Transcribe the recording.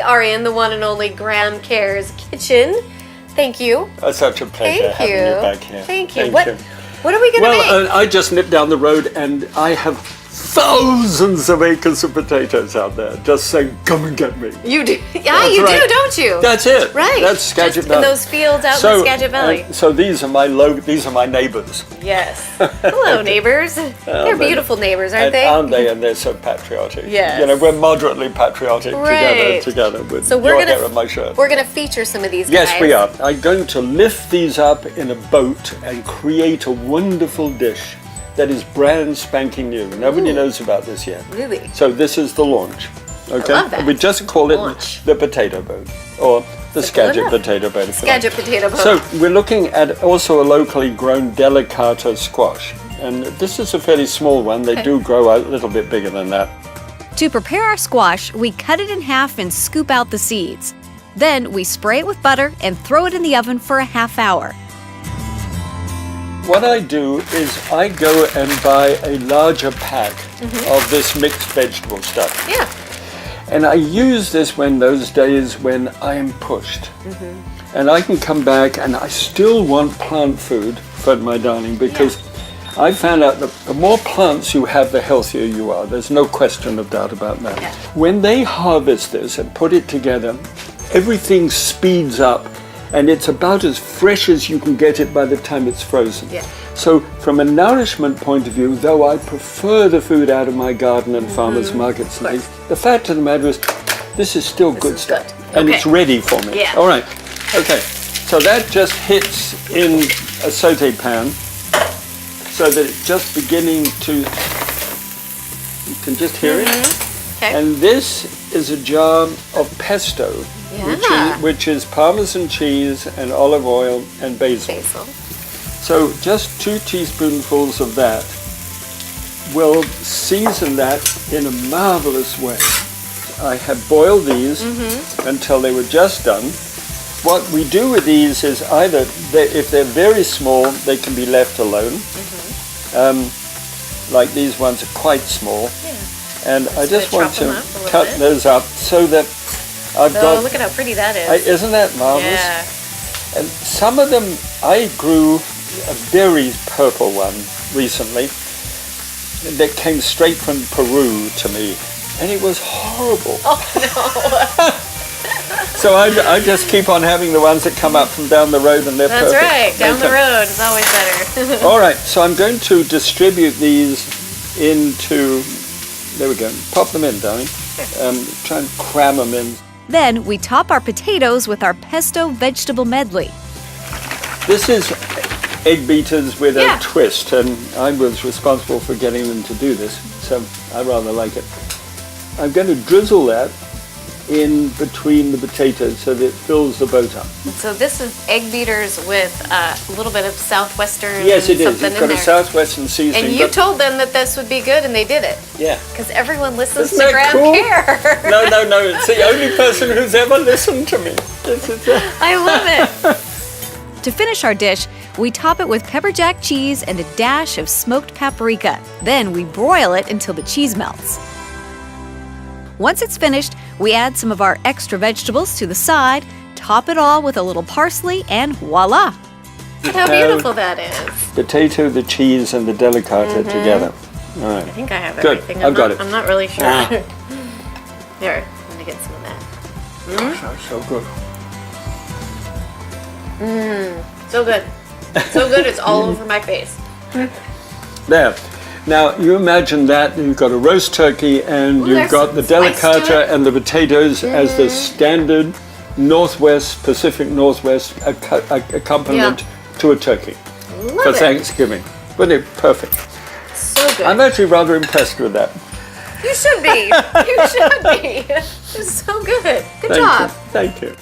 we are in the one and only Graham Kerr's kitchen. Thank you. It's such a pleasure having you back here. Thank you. What are we going to make? Well, I just nipped down the road and I have thousands of acres of potatoes out there just saying, come and get me. You do? Yeah, you do, don't you? That's it. Right. That's Skagit Valley. In those fields out in the Skagit Valley. So these are my neighbors. Yes. Hello, neighbors. They're beautiful neighbors, aren't they? Aren't they? And they're so patriotic. Yes. You know, we're moderately patriotic together with your hair and my shirt. We're going to feature some of these guys. Yes, we are. I'm going to lift these up in a boat and create a wonderful dish that is brand spanking new. Nobody knows about this yet. Really? So this is the launch. Okay? I love that. We just call it the potato boat, or the Skagit potato boat. Skagit potato boat. So we're looking at also a locally grown Delicata squash. And this is a fairly small one. They do grow a little bit bigger than that. To prepare our squash, we cut it in half and scoop out the seeds. Then we spray it with butter and throw it in the oven for a half hour. What I do is I go and buy a larger pack of this mixed vegetable stuff. Yeah. And I use this those days when I am pushed. And I can come back and I still want plant food, Fred, my darling, because I found out that the more plants you have, the healthier you are. There's no question of doubt about that. Yeah. When they harvest this and put it together, everything speeds up. And it's about as fresh as you can get it by the time it's frozen. Yeah. So from a nourishment point of view, though I prefer the food out of my garden and farmers markets and things, the fact of the matter is, this is still good stuff. And it's ready for me. Yeah. All right. Okay. So that just hits in a saute pan so that it's just beginning to, you can just hear it. Okay. And this is a jar of pesto, which is Parmesan cheese and olive oil and basil. So just 2 teaspoonfuls of that will season that in a marvelous way. I have boiled these until they were just done. What we do with these is either, if they're very small, they can be left alone. Like these ones are quite small. And I just want to cut those up so that I've got... Oh, look at how pretty that is. Isn't that marvelous? Yeah. And some of them, I grew a very purple one recently that came straight from Peru to me. And it was horrible. Oh, no. So I just keep on having the ones that come up from down the road and they're perfect. That's right. Down the road is always better. All right. So I'm going to distribute these into... There we go. Pop them in, darling. Try and cram them in. Then we top our potatoes with our pesto vegetable medley. This is egg beaters with a twist, and I was responsible for getting them to do this, so I rather like it. I'm going to drizzle that in between the potatoes so that it fills the boat up. So this is egg beaters with a little bit of southwestern. Yes, it is. It's got a southwestern seasoning. And you told them that this would be good, and they did it. Yeah. Because everyone listens Isn't to Graham Kerr. No. It's the only person who's ever listened to me. I love it. To finish our dish, we top it with pepper jack cheese and a dash of smoked paprika. Then we broil it until the cheese melts. Once it's finished, we add some of our extra vegetables to the side, top it all with a little parsley, and voila! Look how beautiful that is. Potato, the cheese, and the delicata together. All right. I think I have Good. everything. I've got it. I'm not really sure. Here, let me get some of that. So good. So good. So good, it's all over my face. There. Now, you imagine that you've got a roast turkey and you've got the delicata and the potatoes as the standard Northwest, Pacific Northwest accompaniment to a turkey for Thanksgiving. Wasn't it perfect? So good. I'm actually rather impressed with that. You should be. You should be. It's so good. Good job. Thank you.